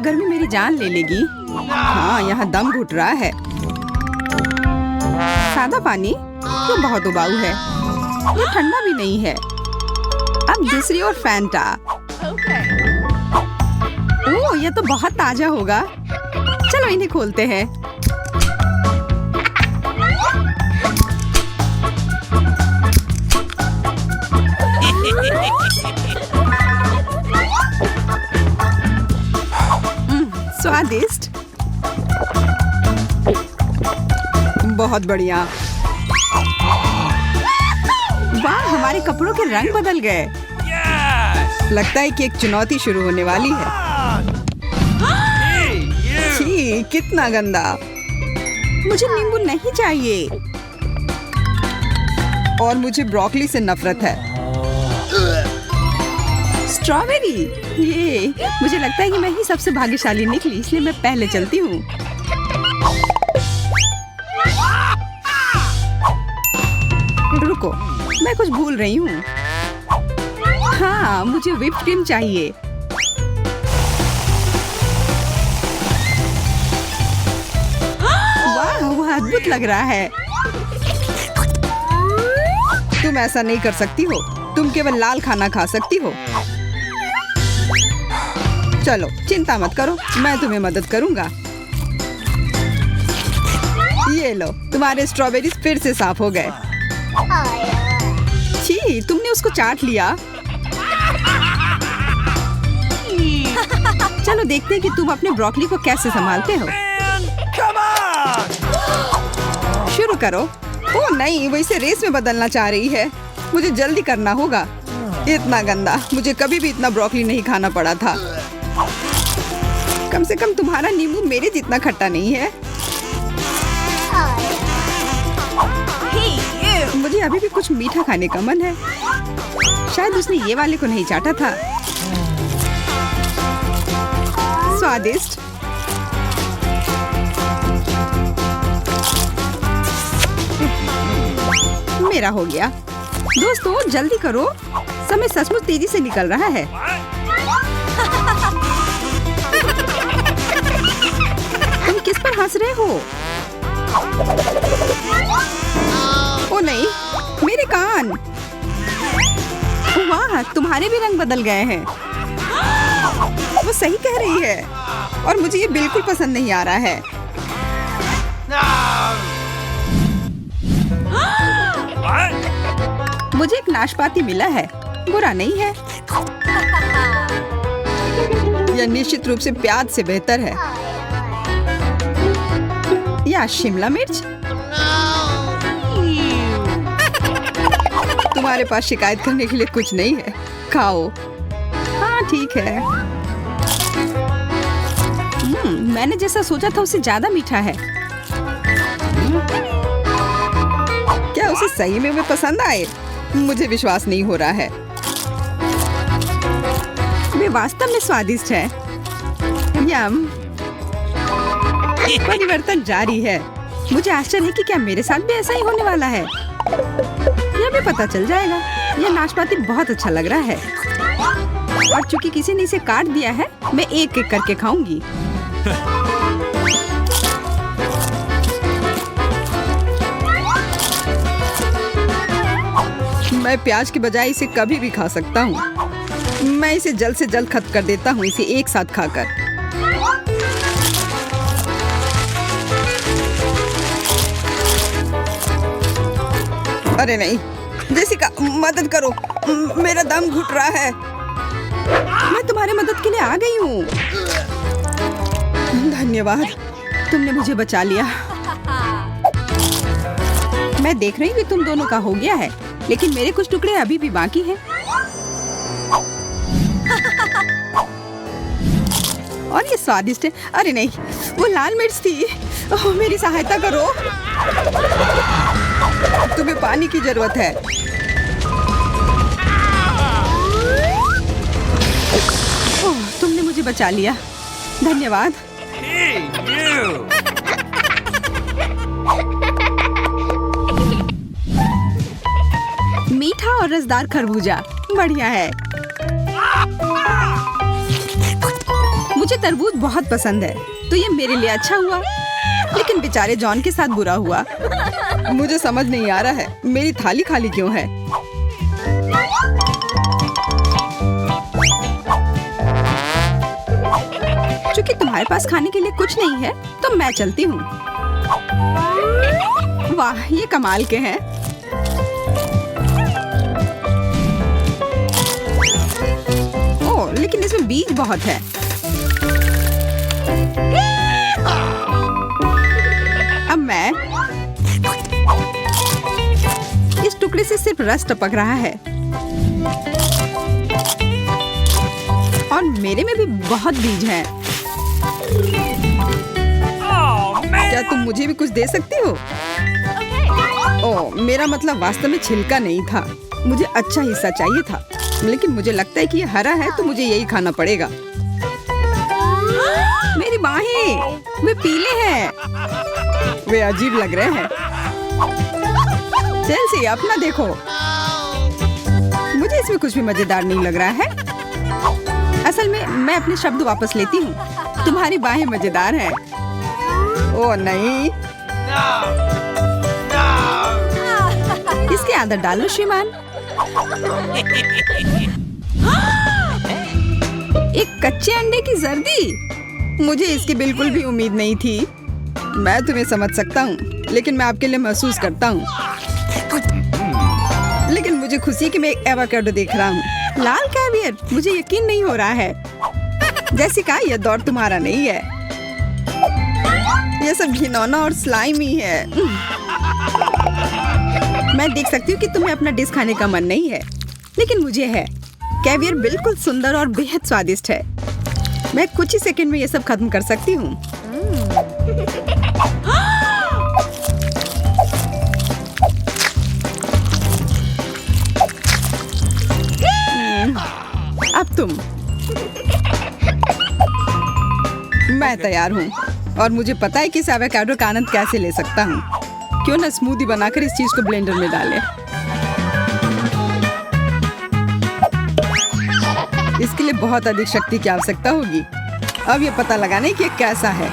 गर्मी मेरी जान ले लेगी। हाँ, यहाँ दम घुट रहा है। सादा पानी ये बहुत उबाऊ है, ये ठंडा भी नहीं है। अब दूसरी और फैंटा। ओह, ये तो बहुत ताजा होगा। चलो इन्हें खोलते हैं। स्वादिष्ट, बहुत बढ़िया। वाह, हमारे कपड़ों के रंग बदल गए। लगता है कि एक चुनौती शुरू होने वाली है। छी, कितना गंदा। मुझे नींबू नहीं चाहिए और मुझे ब्रोकली से नफरत है। स्ट्रॉबेरी, ये मुझे लगता है कि मैं ही सबसे भाग्यशाली निकली, इसलिए मैं पहले चलती हूँ। रुको, मैं कुछ भूल रही हूँ। हाँ, मुझे व्हिप क्रीम चाहिए। वाह, वह अद्भुत लग रहा है। तुम ऐसा नहीं कर सकती हो। तुम केवल लाल खाना खा सकती हो। चलो, चिंता मत करो, मैं तुम्हें मदद करूंगा। ये लो, तुम्हारे स्ट्रॉबेरीज फिर से साफ हो गए। छी, तुमने उसको चाट लिया। चलो देखते हैं कि तुम अपने ब्रोकली को कैसे संभालते हो। शुरू करो। ओह नहीं, वो इसे रेस में बदलना चाह रही है। मुझे जल्दी करना होगा। इतना गंदा, मुझे कभी भी इतना ब्रोकली नहीं खाना पड़ा था। कम से कम तुम्हारा नींबू मेरे जितना खट्टा नहीं है। मुझे अभी भी कुछ मीठा खाने का मन है। शायद उसने ये वाले को नहीं चाटा था। स्वादिष्ट। मेरा हो गया। दोस्तों, जल्दी करो, समय सचमुच तेजी से निकल रहा है। तुम किस पर हंस रहे हो? ओ नहीं, मेरे कान। वाह, तुम्हारे भी रंग बदल गए हैं। वो सही कह रही है और मुझे ये बिल्कुल पसंद नहीं आ रहा है। मुझे एक नाशपाती मिला है, बुरा नहीं है। यह निश्चित रूप से प्याज से बेहतर है। या शिमला मिर्च। तुम्हारे पास शिकायत करने के लिए कुछ नहीं है, खाओ। हाँ ठीक है। मैंने जैसा सोचा था उससे ज्यादा मीठा है। क्या उसे सही में वे पसंद आए? मुझे विश्वास नहीं हो रहा है। वे वास्तव में स्वादिष्ट है। यम। परिवर्तन जारी है। मुझे आश्चर्य है कि क्या मेरे साथ भी ऐसा ही होने वाला है। यह भी पता चल जाएगा। यह नाशपाती बहुत अच्छा लग रहा है और चूंकि किसी ने इसे काट दिया है, मैं एक एक करके खाऊंगी। मैं प्याज के बजाय इसे कभी भी खा सकता हूँ। मैं इसे जल्द से जल्द खत्म कर देता हूँ, इसे एक साथ खाकर। अरे नहीं, जेसिका मदद करो, मेरा दम घुट रहा है। मैं तुम्हारी मदद के लिए आ गई हूँ। धन्यवाद, तुमने मुझे बचा लिया। मैं देख रही हूँ कि तुम दोनों का हो गया है, लेकिन मेरे कुछ टुकड़े अभी भी बाकी हैं। और ये स्वादिष्ट है। अरे नहीं, वो लाल मिर्च थी। ओह, मेरी सहायता करो। तुम्हें पानी की जरूरत है। ओह, तुमने मुझे बचा लिया। धन्यवाद। मीठा और रसदार खरबूजा बढ़िया है। मुझे तरबूज बहुत पसंद है, तो ये मेरे लिए अच्छा हुआ, लेकिन बेचारे जॉन के साथ बुरा हुआ। मुझे समझ नहीं आ रहा है मेरी थाली खाली क्यों है। क्योंकि तुम्हारे पास खाने के लिए कुछ नहीं है, तो मैं चलती हूँ। वाह, ये कमाल के हैं। ओह, लेकिन इसमें बीज बहुत है। अब मैं इस टुकड़े से सिर्फ रस टपक रहा है, और मेरे में भी बहुत बीज हैं। क्या तुम मुझे भी कुछ दे सकती हो? ओह, मेरा मतलब वास्तव में छिलका नहीं था, मुझे अच्छा हिस्सा चाहिए था, लेकिन मुझे लगता है कि ये हरा है, तो मुझे यही खाना पड़ेगा। मेरी बाहें, वे पीले हैं, वे अजीब लग रहे हैं। चेल्सी, अपना देखो। मुझे इसमें कुछ भी मजेदार नहीं लग रहा है। असल में मैं अपने शब्द वापस लेती हूँ, तुम्हारी बाहें मजेदार हैं। ओह नहीं, इसके अंदर डालो श्रीमान। एक कच्चे अंडे की जर्दी, मुझे इसकी बिल्कुल भी उम्मीद नहीं थी। मैं तुम्हें समझ सकता हूँ, लेकिन मैं आपके लिए महसूस करता हूँ। लेकिन मुझे खुशी है कि मैं एक एवोकाडो देख रहा हूँ। लाल कैवियर, मुझे यकीन नहीं हो रहा है। जैसिका, यह दौर तुम्हारा नहीं है, यह सब घिनौना और स्लाइमी है। मैं देख सकती हूँ कि तुम्हें अपना डिश खाने का मन नहीं है, लेकिन मुझे है। कैवियर बिल्कुल सुंदर और बेहद स्वादिष्ट है। मैं कुछ ही सेकंड में ये सब खत्म कर सकती हूँ। अब तुम। मैं तैयार हूँ, और मुझे पता है कि इस एवोकाडो का आनंद कैसे ले सकता हूँ। क्यों ना स्मूदी बनाकर इस चीज को ब्लेंडर में डालें। इसके लिए बहुत अधिक शक्ति की आवश्यकता होगी। अब ये पता लगाने कि ये कैसा है।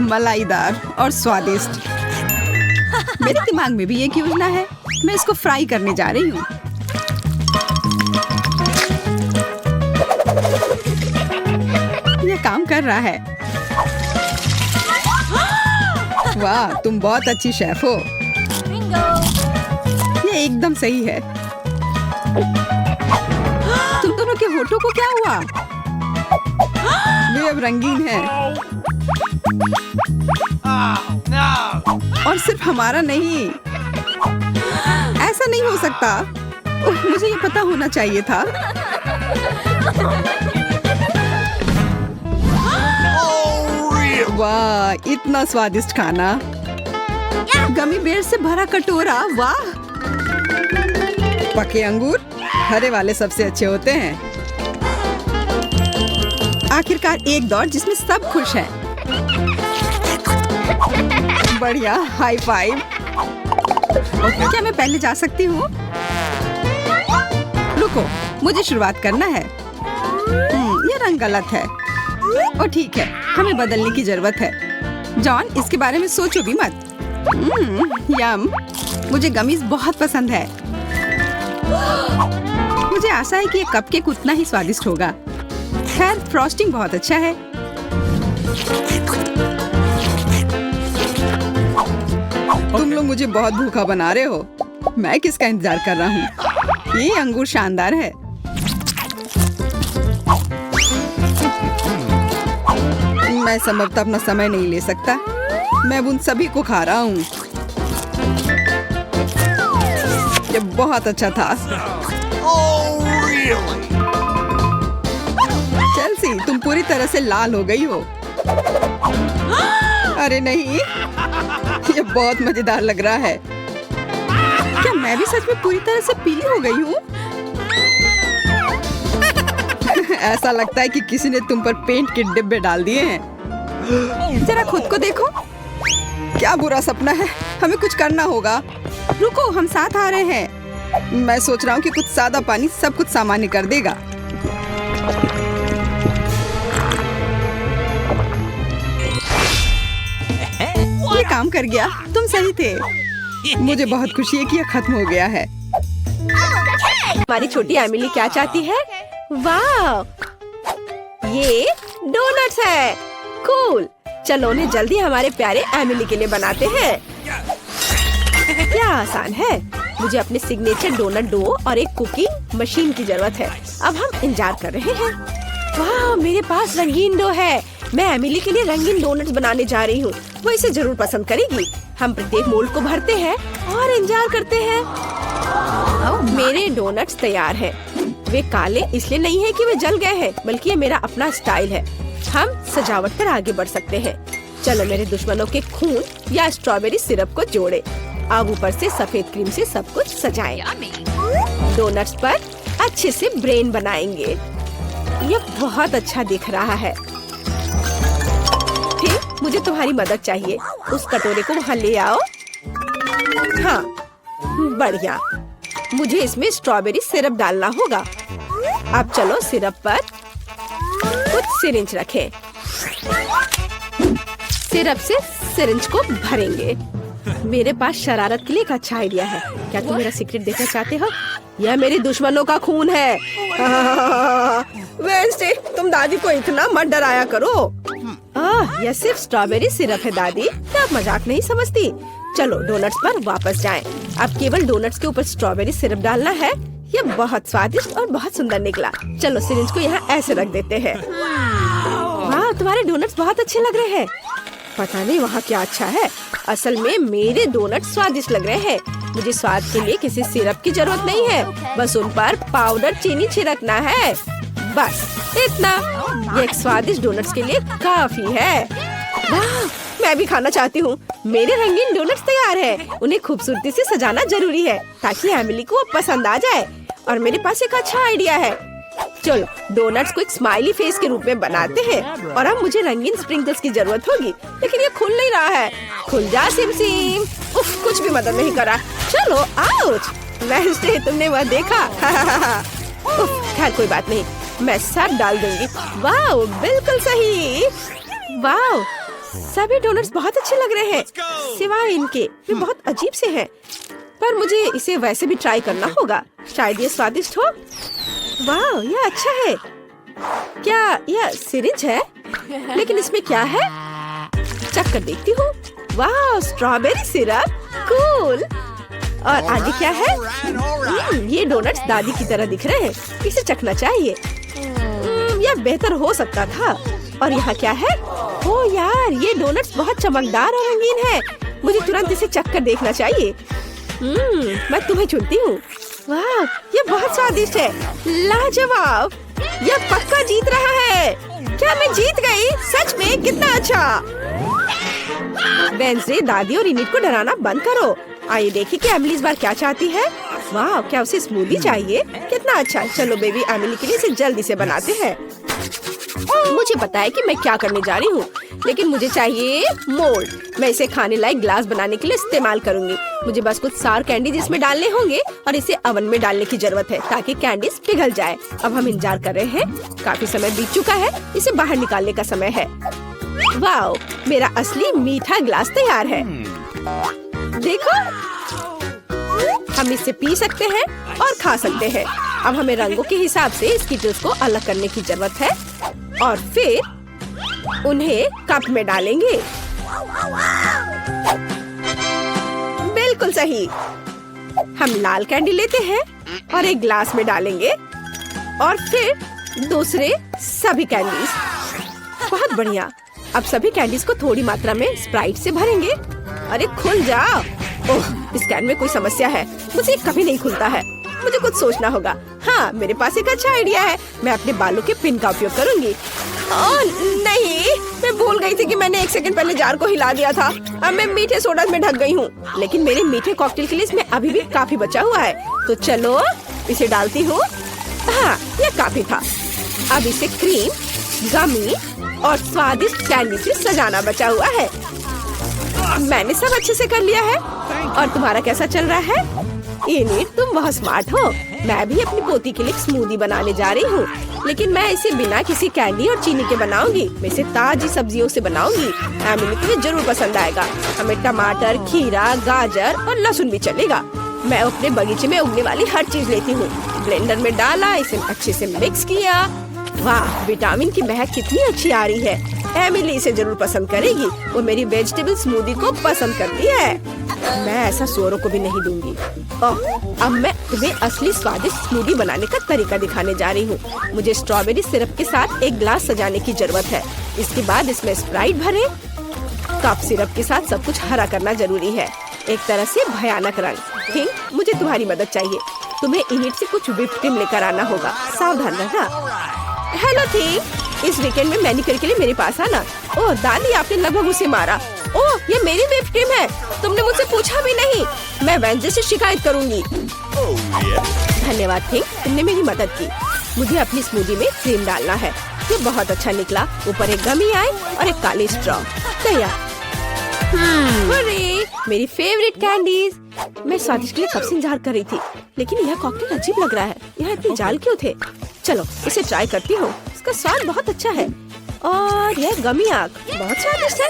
मलाईदार और स्वादिष्ट। मेरे दिमाग में भी एक योजना है, मैं इसको फ्राई करने जा रही हूँ। ये काम कर रहा है। वाह, तुम बहुत अच्छी शेफ हो। ये एकदम सही है। तुम दोनों के होठों को क्या हुआ? वे अब रंगीन हैं। और सिर्फ हमारा नहीं, ऐसा नहीं हो सकता। मुझे ये पता होना चाहिए था। वाह, इतना स्वादिष्ट खाना। गमी बेर से भरा कटोरा, वाह। पके अंगूर हरे वाले सबसे अच्छे होते हैं। आखिरकार एक दौर जिसमें सब खुश हैं। बढ़िया, हाई फाइव। क्या मैं पहले जा सकती हूँ? रुको, मुझे शुरुआत करना है। ये रंग गलत है। और ठीक है, हमें बदलने की जरूरत है। जॉन, इसके बारे में सोचो भी मत। यम, मुझे गमीज बहुत पसंद है। मुझे आशा है कि ये कपकेक उतना ही स्वादिष्ट होगा। खैर, फ्रॉस्टिंग बहुत अच्छा है। तुम लोग मुझे बहुत भूखा बना रहे हो। मैं किसका इंतजार कर रहा हूँ? ये अंगूर शानदार है। मैं संभवतः अपना समय नहीं ले सकता। मैं उन सभी को खा रहा हूँ। ये बहुत अच्छा था। चेल्सी, तुम पूरी तरह से लाल हो गई हो। अरे नहीं, ये बहुत मजेदार लग रहा है। क्या मैं भी सच में पूरी तरह से पीली हो गई हूँ? ऐसा लगता है कि किसी ने तुम पर पेंट के डिब्बे डाल दिए हैं। जरा खुद को देखो। क्या बुरा सपना है, हमें कुछ करना होगा। रुको, हम साथ आ रहे हैं। मैं सोच रहा हूँ कि कुछ सादा पानी सब कुछ सामान्य कर देगा। ये काम कर गया, तुम सही थे। मुझे बहुत खुशी है कि यह खत्म हो गया है। हमारी छोटी एमिली क्या चाहती है? वाह, ये डोनट्स है। कूल, चलो उन्हें जल्दी हमारे प्यारे एमिली के लिए बनाते हैं। क्या आसान है। मुझे अपने सिग्नेचर डोनट डो और एक कुकिंग मशीन की जरूरत है। अब हम इंतजार कर रहे हैं। वाह, मेरे पास रंगीन डो है। मैं एमिली के लिए रंगीन डोनट्स बनाने जा रही हूँ। वो इसे जरूर पसंद करेगी। हम प्रत्येक मोल्ड को भरते हैं और इंतजार करते हैं। मेरे डोनट्स तैयार हैं। वे काले इसलिए नहीं है कि वे जल गए हैं, बल्कि ये मेरा अपना स्टाइल है। हम सजावट पर आगे बढ़ सकते हैं। चलो मेरे दुश्मनों के खून या स्ट्रॉबेरी सिरप को जोड़े। अब ऊपर से सफेद क्रीम से सब कुछ सजाएं। डोनट्स पर अच्छे से ब्रेन बनाएंगे। यह बहुत अच्छा दिख रहा है। ठीक, मुझे तुम्हारी मदद चाहिए। उस कटोरे को वहाँ ले आओ। हाँ, बढ़िया। मुझे इसमें स्ट्रॉबेरी सिरप डालना होगा। अब चलो सिरप पर कुछ सिरिंज रखें। सिरप से सिरिंज को भरेंगे। मेरे पास शरारत के लिए एक अच्छा आइडिया है। क्या तुम मेरा सीक्रेट देखना चाहते हो? यह मेरे दुश्मनों का खून है। वेंसडे, तुम दादी को इतना मत डराया करो। यह सिर्फ स्ट्रॉबेरी सिरप है दादी, क्या आप मजाक नहीं समझती? चलो डोनट्स पर वापस जाएं। अब केवल डोनट्स के ऊपर स्ट्रॉबेरी सिरप डालना है। यह बहुत स्वादिष्ट और बहुत सुंदर निकला। चलो सिरिंज को यहाँ ऐसे रख देते हैं। वाह, तुम्हारे डोनट्स बहुत अच्छे लग रहे हैं। पता नहीं वहाँ क्या अच्छा है। असल में मेरे डोनट्स स्वादिष्ट लग रहे हैं। मुझे स्वाद के लिए किसी सिरप की जरूरत नहीं है। बस उन पर पाउडर चीनी छिड़कना है। बस इतना। ये एक स्वादिष्ट डोनट्स के लिए काफी है। वाह, मैं भी खाना चाहती हूँ। मेरे रंगीन डोनट्स तैयार है। उन्हें खूबसूरती से सजाना जरूरी है ताकि एमिली को वो पसंद आ जाए। और मेरे पास एक अच्छा आइडिया है। चलो डोनट्स को एक स्माइली फेस के रूप में बनाते हैं। और अब मुझे रंगीन स्प्रिंकल्स की जरूरत होगी, लेकिन ये खुल नहीं रहा है। खुल जा सिम सिम। उफ, कुछ भी मदद नहीं करा। चलो आउच। वेंसडे, तुमने वह देखा? उफ, खैर कोई बात नहीं, मैं सब डाल दूंगी। वाह, बिल्कुल सही। वाह, सभी डोनट्स बहुत अच्छे लग रहे हैं, सिवाय इनके। वे बहुत अजीब से हैं, पर मुझे इसे वैसे भी ट्राई करना होगा। शायद ये स्वादिष्ट हो। वाह, यह अच्छा है। क्या यह सिरिंज है? लेकिन इसमें क्या है? चख कर देखती हूँ। वाह, स्ट्रॉबेरी सिरप, कूल। और आगे क्या है? ये डोनट्स दादी की तरह दिख रहे हैं। इसे चखना चाहिए। यह बेहतर हो सकता था। और यहाँ क्या है? ओह यार, ये डोनट्स बहुत चमकदार और रंगीन है। मुझे तुरंत इसे चख कर देखना चाहिए। मैं तुम्हें चुनती हूँ। वाह, ये बहुत स्वादिष्ट है। लाजवाब, यह पक्का जीत रहा है। क्या मैं जीत गई? सच में? कितना अच्छा। वेंसडे, दादी और इनिट को डराना बंद करो। आइए देखिए कि एमिली इस बार क्या चाहती है। वाह, क्या उसे स्मूदी चाहिए? कितना अच्छा। चलो बेबी एमिली के लिए इसे जल्दी से बनाते हैं। मुझे पता है कि मैं क्या करने जा रही हूँ, लेकिन मुझे चाहिए मोल्ड। मैं इसे खाने लायक ग्लास बनाने के लिए इस्तेमाल करूंगी। मुझे बस कुछ सार कैंडीज इसमें डालने होंगे और इसे ओवन में डालने की जरूरत है ताकि कैंडीज पिघल जाए। अब हम इंतजार कर रहे हैं। काफी समय बीत चुका है। इसे बाहर निकालने का समय है। वाह, मेरा असली मीठा ग्लास तैयार है। देखो, हम इसे पी सकते हैं और खा सकते हैं। अब हमें रंगों के हिसाब से स्कीटल्स को अलग करने की जरूरत है और फिर उन्हें कप में डालेंगे। बिल्कुल सही। हम लाल कैंडी लेते हैं और एक ग्लास में डालेंगे और फिर दूसरे सभी कैंडीज। बहुत बढ़िया। अब सभी कैंडीज को थोड़ी मात्रा में स्प्राइट से भरेंगे। अरे खुल जाओ। ओह, इस कैन में कोई समस्या है। मुझे कभी नहीं खुलता है। मुझे कुछ सोचना होगा। हाँ, मेरे पास एक अच्छा आइडिया है। मैं अपने बालों के पिन का उपयोग करूंगी। ओह नहीं, मैं भूल गई थी कि मैंने 1 सेकंड पहले जार को हिला दिया था। अब मैं मीठे सोडा में ढक गई हूँ, लेकिन मेरे मीठे कॉकटेल के लिए इसमें अभी भी काफी बचा हुआ है। तो चलो इसे डालती हूँ। हाँ, यह काफी था। अब इसे क्रीम, गमी और स्वादिष्ट कैंडी से सजाना बचा हुआ है। मैंने सब अच्छे से कर लिया है। और तुम्हारा कैसा चल रहा है? इनिट, तुम बहुत स्मार्ट हो। मैं भी अपनी पोती के लिए स्मूदी बनाने जा रही हूँ, लेकिन मैं इसे बिना किसी कैंडी और चीनी के बनाऊंगी। मैं इसे ताजी सब्जियों से बनाऊंगी। एमिली तुम्हें जरूर पसंद आएगा। हमें टमाटर, खीरा, गाजर और लहसुन भी चलेगा। मैं अपने बगीचे में उगने वाली हर चीज लेती हूँ। ब्लेंडर में डाला, इसे अच्छे से मिक्स किया। वाह, विटामिन की महक कितनी अच्छी आ रही है। एमिली इसे जरूर पसंद करेगी। वो मेरी वेजिटेबल स्मूदी को पसंद करती है। मैं ऐसा सूअरों को भी नहीं दूंगी। अब मैं तुम्हें असली स्वादिष्ट स्मूदी बनाने का तरीका दिखाने जा रही हूँ। मुझे स्ट्रॉबेरी सिरप के साथ एक ग्लास सजाने की जरूरत है। इसके बाद इसमें स्प्राइट भरे। कप सिरप के साथ सब कुछ हरा करना जरूरी है, एक तरह से भयानक रंग। थिंक, मुझे तुम्हारी मदद चाहिए। तुम्हें इनिट से कुछ व्हिप्ड क्रीम लेकर आना होगा। सावधान रहना। हेलो थिंक, इस वीकेंड में मैनिक्योर के लिए मेरे पास आना। ओह दादी, आपने लगभग उसे मारा। ओह, ये मेरी व्हिप्ड क्रीम है। तुमने मुझसे पूछा भी नहीं। मैं वेंसडे से शिकायत करूंगी। धन्यवाद थिंक, तुमने मेरी मदद की। मुझे अपनी स्मूदी में क्रीम डालना है। ये बहुत अच्छा निकला। ऊपर एक गमी आई और एक काली स्ट्रॉ। तैयार। अरे, मेरी फेवरेट कैंडीज। मैं स्वादिष्ट के लिए कब से इंतजार कर रही थी, लेकिन यह कॉकटेल अजीब लग रहा है। यहाँ इतने जाल क्यों थे? चलो इसे ट्राई करती हूँ। इसका स्वाद बहुत अच्छा है और यह गमी आग बहुत स्वादिष्ट है।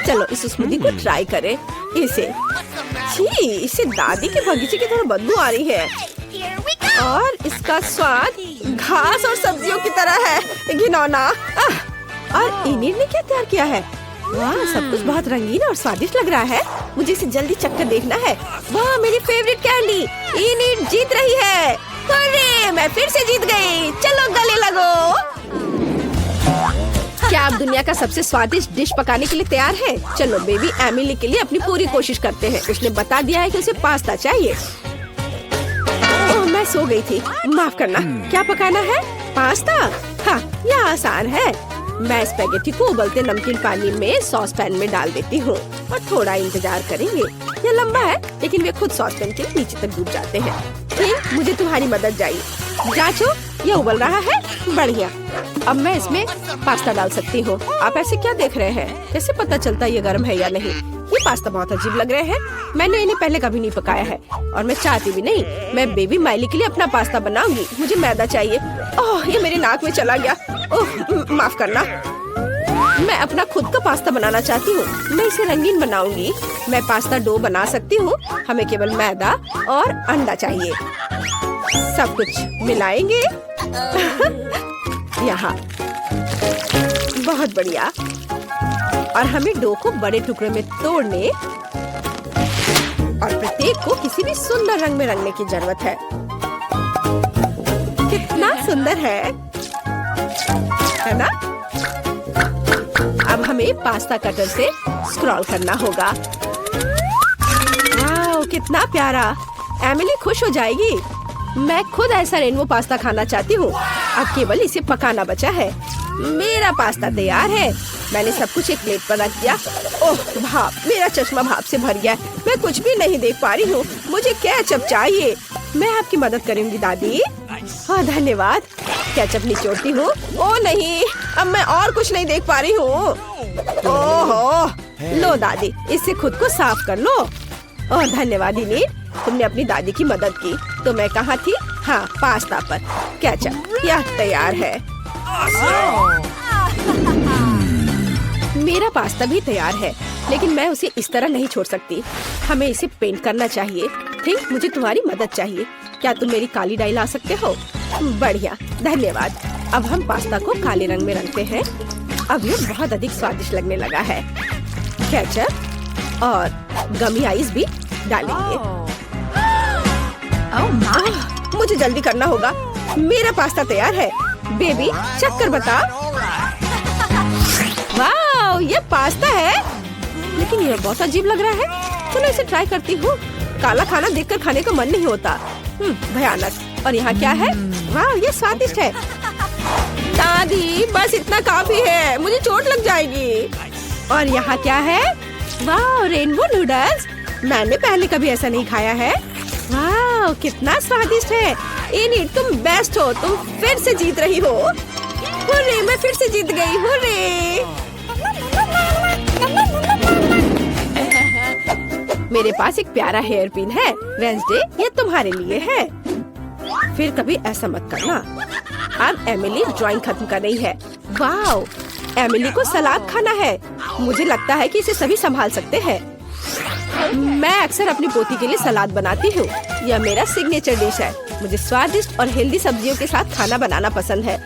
चलो इस स्मूदी को ट्राई करें। इससे दादी के बगीचे की तरह बदबू आ रही है और इसका स्वाद घास और सब्जियों की तरह है। घिनौना। और इनिट ने क्या तैयार किया है? वाह, सब कुछ बहुत रंगीन और स्वादिष्ट लग रहा है। मुझे इसे जल्दी चखकर देखना है। वाह, मेरी फेवरेट कैंडी। इनिट जीत रही है। अरे, मैं फिर से जीत गई। चलो गले लगो। क्या आप दुनिया का सबसे स्वादिष्ट डिश पकाने के लिए तैयार हैं? चलो बेबी एमिली के लिए अपनी पूरी कोशिश करते हैं। उसने बता दिया है कि उसे पास्ता चाहिए। ओह, मैं सो गई थी, माफ करना। क्या पकाना है? पास्ता? हाँ, यह आसान है। मैं स्पैगेटी को उबलते नमकीन पानी में सॉस पैन में डाल देती हूँ और थोड़ा इंतजार करेंगे। यह लंबा है, लेकिन वे खुद सॉस पैन के नीचे तक डूब जाते हैं। ठीक, मुझे तुम्हारी मदद चाहिए। जांचो, यह उबल रहा है। बढ़िया। अब मैं इसमें पास्ता डाल सकती हूँ। आप ऐसे क्या देख रहे हैं? कैसे पता चलता ये गर्म है या नहीं? ये पास्ता बहुत अजीब लग रहे हैं। मैंने इन्हें पहले कभी नहीं पकाया है और मैं चाहती भी नहीं। मैं बेबी माइली के लिए अपना पास्ता बनाऊंगी। मुझे मैदा चाहिए। ओह, ये मेरे नाक में चला गया। ओह, माफ करना। मैं अपना खुद का पास्ता बनाना चाहती हूँ। मैं इसे रंगीन बनाऊंगी। मैं पास्ता डो बना सकती हूँ। हमें केवल मैदा और अंडा चाहिए। सब कुछ मिलाएंगे। यहाँ बहुत बढ़िया। और हमें डो को बड़े टुकड़े में तोड़ने और प्रत्येक को किसी भी सुंदर रंग में रंगने की जरूरत है। कितना सुंदर है ना? अब हमें पास्ता कटर से स्क्रॉल करना होगा। वाह, कितना प्यारा। एमिली खुश हो जाएगी। मैं खुद ऐसा रेनबो पास्ता खाना चाहती हूँ। अब केवल इसे पकाना बचा है। मेरा पास्ता तैयार है। मैंने सब कुछ एक प्लेट पर रख दिया। ओह भाप, मेरा चश्मा भाप से भर गया। मैं कुछ भी नहीं देख पा रही हूँ। मुझे केचप चाहिए। मैं आपकी मदद करूँगी दादी। हाँ धन्यवाद। केचप निचोड़ती हूँ। ओह नहीं, अब मैं और कुछ नहीं देख पा रही हूँ। ओह लो दादी, इससे खुद को साफ कर लो। ओह धन्यवाद इनिट, तुमने अपनी दादी की मदद की। तो मैं कहाँ थी? हाँ, पास्ता पर। केचप यह तैयार है। मेरा पास्ता भी तैयार है, लेकिन मैं उसे इस तरह नहीं छोड़ सकती। हमें इसे पेंट करना चाहिए। ठीक, मुझे तुम्हारी मदद चाहिए। क्या तुम मेरी काली डाई ला सकते हो? बढ़िया, धन्यवाद। अब हम पास्ता को काले रंग में रंगते हैं। अब ये बहुत अधिक स्वादिष्ट लगने लगा है। केचप और गमी आइस भी डालेंगे। मुझे जल्दी करना होगा। मेरा पास्ता तैयार है। बेबी चख कर बता। वाह, ये पास्ता है, लेकिन ये बहुत अजीब लग रहा है। चलो इसे ट्राई करती हूँ। काला खाना देखकर खाने का मन नहीं होता। भयानक। और यहाँ क्या है? वाह, ये स्वादिष्ट है। दादी बस इतना काफी है, मुझे चोट लग जाएगी। और यहाँ क्या है? वाह, रेनबो नूडल्स। मैंने पहले कभी ऐसा नहीं खाया है। वाह, कितना स्वादिष्ट है। इनिट, तुम बेस्ट हो। तुम फिर से जीत रही हो। हुर्रे, मैं फिर से जीत गई। हुर्रे। मेरे पास एक प्यारा हेयर पिन है। वेंसडे, ये तुम्हारे लिए है। फिर कभी ऐसा मत करना। अब एमिली ड्राइंग खत्म कर रही है। वाओ, एमिली को सलाद खाना है। मुझे लगता है कि इसे सभी संभाल सकते हैं। मैं अक्सर अपनी पोती के लिए सलाद बनाती हूँ। यह मेरा सिग्नेचर डिश है। मुझे स्वादिष्ट और हेल्दी सब्जियों के साथ खाना बनाना पसंद है।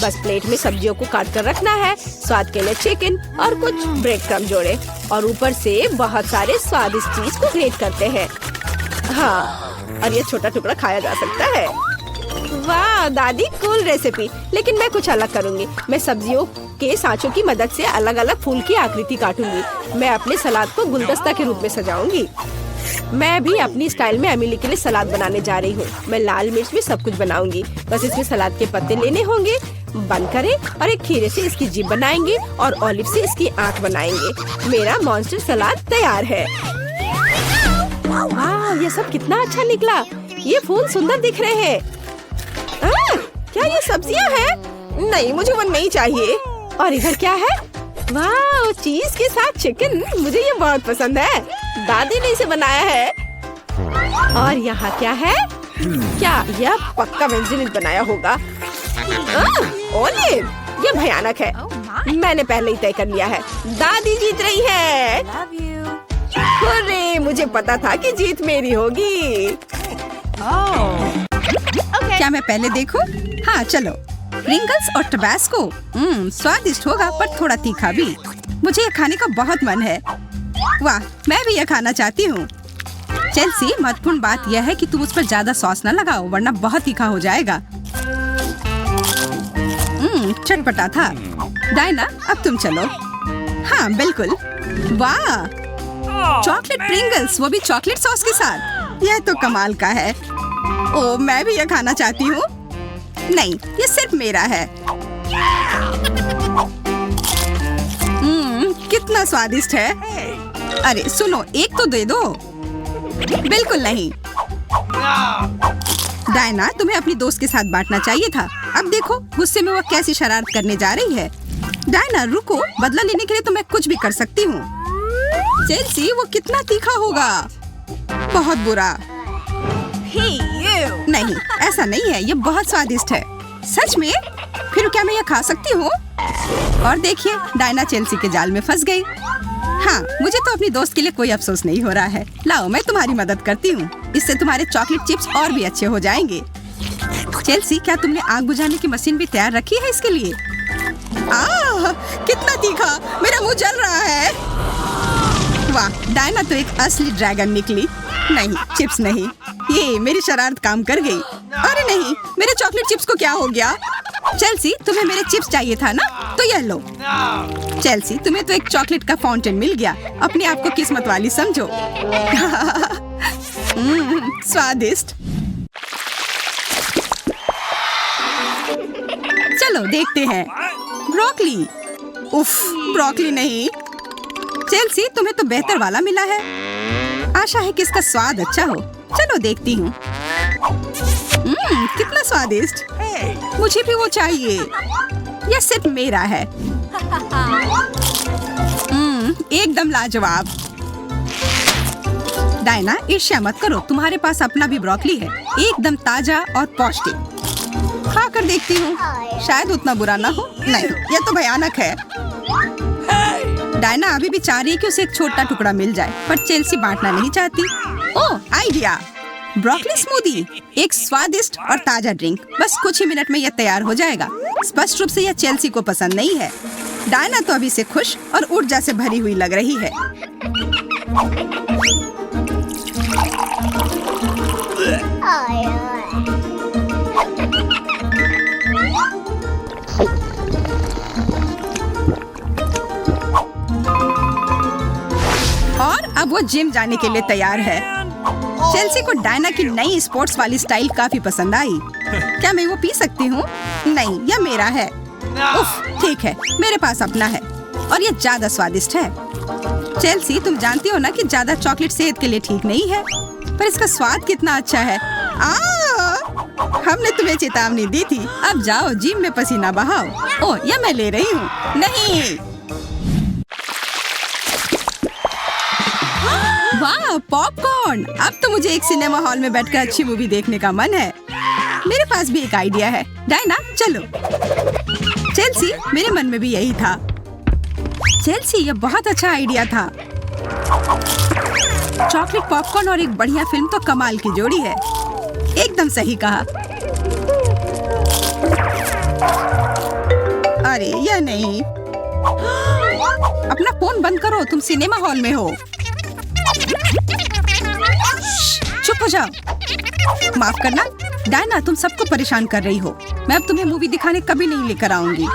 बस प्लेट में सब्जियों को काट कर रखना है। स्वाद के लिए चिकन और कुछ ब्रेड क्रम्ब जोड़े और ऊपर से बहुत सारे स्वादिष्ट चीज को ग्रेट करते हैं। हाँ, और ये छोटा टुकड़ा खाया जा सकता है। वाह दादी, कूल रेसिपी। लेकिन मैं कुछ अलग करूँगी। मैं सब्जियों के सांचों की मदद से अलग अलग फूल की आकृति काटूंगी। मैं अपने सलाद को गुलदस्ता के रूप में सजाऊंगी। मैं भी अपनी स्टाइल में एमिली के लिए सलाद बनाने जा रही हूँ। मैं लाल मिर्च में सब कुछ बनाऊंगी। बस इसमें सलाद के पत्ते लेने होंगे, बंद करें और एक खीरे से इसकी जीभ बनाएंगे और ऑलिव से इसकी आंख बनाएंगे। मेरा मॉन्स्टर सलाद तैयार है। वाह, ये सब कितना अच्छा निकला। ये फूल सुंदर दिख रहे हैं। क्या ये सब्जियां हैं? नहीं, मुझे वो नहीं चाहिए। और इधर क्या है? वाह, चीज के साथ चिकन। मुझे ये बहुत पसंद है। दादी ने इसे बनाया है। और यहाँ क्या है? क्या यह पक्का वेंसडे ने बनाया होगा? ओलिव, ये भयानक है। मैंने पहले ही तय कर लिया है। दादी जीत रही है। अरे, मुझे पता था कि जीत मेरी होगी। क्या मैं पहले देखूं? हाँ चलो। प्रिंगल्स और टबास्को। स्वादिष्ट होगा पर थोड़ा तीखा भी। मुझे ये खाने का बहुत मन है। वाह, मैं भी ये खाना चाहती हूँ। चेल्सी, महत्वपूर्ण बात यह है कि तुम उस पर ज्यादा सॉस न लगाओ वरना बहुत तीखा हो जाएगा। चटपटा था। डायना, अब तुम चलो। हाँ बिल्कुल। वाह, चॉकलेट प्रिंगल्स, वो भी चॉकलेट सॉस के साथ। यह तो कमाल का है। ओ, मैं भी यह खाना चाहती हूँ। नहीं, ये सिर्फ मेरा है। कितना स्वादिष्ट है। अरे सुनो, एक तो दे दो। बिल्कुल नहीं। डायना, तुम्हें अपनी दोस्त के साथ बांटना चाहिए था। अब देखो गुस्से में वो कैसी शरारत करने जा रही है। डायना रुको, बदला लेने के लिए तो मैं कुछ भी कर सकती हूँ। चेल्सी, वो कितना तीखा होगा। बहुत बुरा। नहीं, ऐसा नहीं है। ये बहुत स्वादिष्ट है। सच में? फिर क्या मैं ये खा सकती हूँ? और देखिए, डायना चेल्सी के जाल में फंस गई। हाँ, मुझे तो अपनी दोस्त के लिए कोई अफसोस नहीं हो रहा है। लाओ, मैं तुम्हारी मदद करती हूँ। इससे तुम्हारे चॉकलेट चिप्स और भी अच्छे हो जाएंगे। चेल्सी, क्या तुमने आग बुझाने की मशीन भी तैयार रखी है इसके लिए? कितना तीखा, मेरा मुंह जल रहा है। वाह, डायना तो एक असली ड्रैगन निकली। नहीं, चिप्स नहीं। ये मेरी शरारत काम कर गई। अरे नहीं, मेरे चॉकलेट चिप्स को क्या हो गया? चेल्सी, तुम्हें मेरे चिप्स चाहिए था ना? तो यह लो। चेल्सी, तुम्हें तो एक चॉकलेट का फाउंटेन मिल गया। अपने आप को किस्मत वाली समझो। स्वादिष्ट। चलो देखते हैं। ब्रोकली। उफ, ब्रोकली नहीं। चेल्सी, तुम्हें तो बेहतर वाला मिला है। आशा है कि इसका स्वाद अच्छा हो। चलो देखती हूँ। कितना स्वादिष्ट। मुझे भी वो चाहिए। यह सिर्फ मेरा है। एकदम लाजवाब। डायना, ईर्ष्या मत करो। तुम्हारे पास अपना भी ब्रोकली है, एकदम ताजा और पौष्टिक। खा कर देखती हूँ, शायद उतना बुरा ना हो। नहीं, यह तो भयानक है। डायना अभी भी चाह रही है कि उसे एक छोटा टुकड़ा मिल जाए, पर चेल्सी बांटना नहीं चाहती। ओह, आइडिया! ब्रोकली स्मूदी, एक स्वादिष्ट और ताजा ड्रिंक। बस कुछ ही मिनट में यह तैयार हो जाएगा। स्पष्ट रूप से यह चेल्सी को पसंद नहीं है। डायना तो अभी से खुश और ऊर्जा से भरी हुई लग रही है। और अब वो जिम जाने के लिए तैयार है। चेल्सी को डायना की नई स्पोर्ट्स वाली स्टाइल काफी पसंद आई। क्या मैं वो पी सकती हूँ? नहीं, यह मेरा है। उफ, ठीक है, मेरे पास अपना है और ये ज्यादा स्वादिष्ट है। चेल्सी, तुम जानती हो ना कि ज्यादा चॉकलेट सेहत के लिए ठीक नहीं है, पर इसका स्वाद कितना अच्छा है। हमने तुम्हें चेतावनी दी थी। अब जाओ, जिम में पसीना बहाओ। ओह, यह मैं ले रही हूँ। नहीं। वाह, पॉपकॉर्न! अब तो मुझे एक सिनेमा हॉल में बैठकर अच्छी मूवी देखने का मन है। मेरे पास भी एक आइडिया है। डायना, चलो। चेल्सी, मेरे मन में भी यही था। चेल्सी, यह बहुत अच्छा आइडिया था। चॉकलेट पॉपकॉर्न और एक बढ़िया फिल्म तो कमाल की जोड़ी है। एकदम सही कहा। अरे यह नहीं। अपना फोन बंद करो, तुम सिनेमा हॉल में हो। चुप हो जाओ। माफ करना डायना, तुम सबको परेशान कर रही हो। मैं अब तुम्हें मूवी दिखाने कभी नहीं लेकर आऊंगी।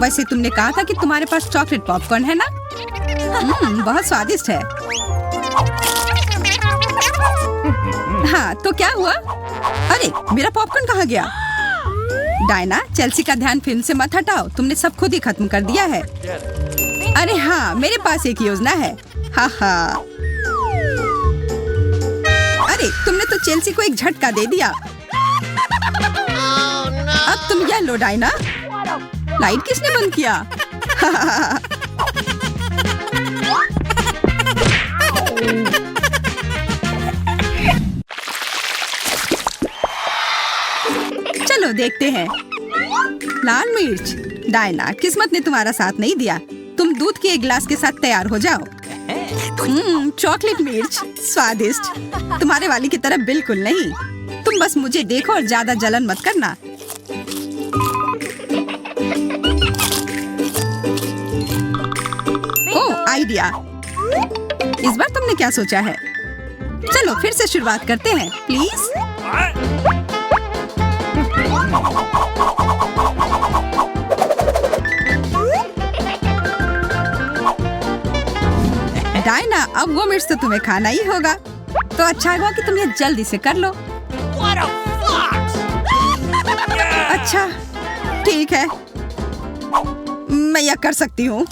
वैसे तुमने कहा था कि तुम्हारे पास चॉकलेट पॉपकॉर्न है ना? बहुत स्वादिष्ट है। हाँ, तो क्या हुआ? अरे, मेरा पॉपकॉर्न कहाँ गया? डायना, चेल्सी का ध्यान फिल्म से मत हटाओ। तुमने सब खुद ही खत्म कर दिया है। अरे हाँ, मेरे पास एक योजना है। हाँ हाँ। अरे, तुमने तो चेल्सी को एक झटका दे दिया। अब तुम यह लो डायना। लाइट किसने बंद किया? चलो देखते हैं। लाल मिर्च। डायना, किस्मत ने तुम्हारा साथ नहीं दिया। तुम दूध के एक गिलास के साथ तैयार हो जाओ। चॉकलेट मिर्च, स्वादिष्ट। तुम्हारे वाली की तरह बिल्कुल नहीं। तुम बस मुझे देखो और ज्यादा जलन मत करना। ओह, आइडिया। इस बार तुमने क्या सोचा है? चलो फिर से शुरुआत करते हैं, प्लीज। डायना, अब वो मिर्च तो तुम्हें खाना ही होगा। तो अच्छा हुआ कि तुम ये जल्दी से कर लो। अच्छा, ठीक है, मैं यह कर सकती हूँ।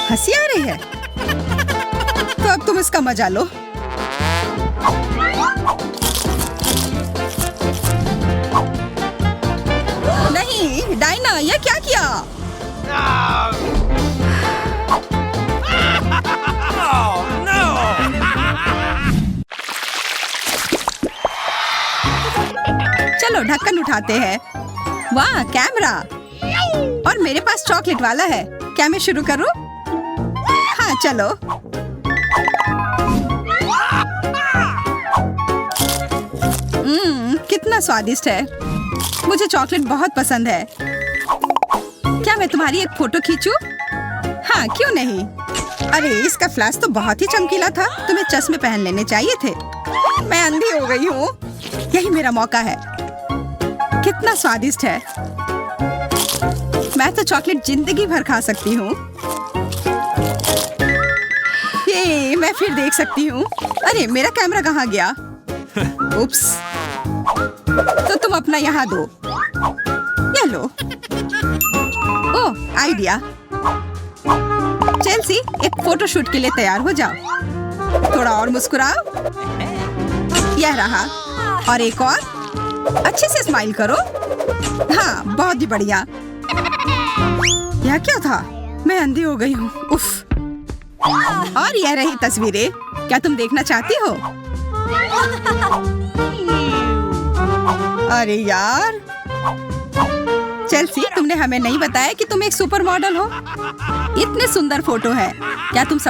हंसी आ रही है? तो अब तुम इसका मजा लो। नहीं डायना, यह क्या किया? चलो ढक्कन उठाते हैं। वाह, कैमरा! और मेरे पास चॉकलेट वाला है। क्या मैं शुरू करूं? हाँ, चलो। कितना स्वादिष्ट है। मुझे चॉकलेट बहुत पसंद है। क्या मैं तुम्हारी एक फोटो खींचूं? हाँ, क्यों नहीं। अरे, इसका फ्लैश तो बहुत ही चमकीला था। तुम्हें चश्मे पहन लेने चाहिए थे। मैं अंधी हो गई हूँ। यही मेरा मौका है। कितना स्वादिष्ट है। मैं तो चॉकलेट जिंदगी भर खा सकती हूँ। ये मैं फिर देख सकती हूँ। अरे, मेरा कैमरा कहाँ गया? उप्स। तो तुम अपना यहाँ दो। ये लो। ओह, आइडिया। चेल्सी, एक फोटोशूट के लिए तैयार हो जाओ। थोड़ा और मुस्कुराओ। यह रहा। और एक और। अच्छे से स्माइल करो। हाँ, बहुत ही बढ़िया। यह क्या था? मैं अंधी हो गई हूँ। उफ। और यह रही तस्वीरें। क्या तुम देखना चाहती हो? अरे यार, चेल्सी, तुमने हमें नहीं बताया कि तुम एक सुपर मॉडल हो। इतने सुंदर फोटो है। क्या तुम सब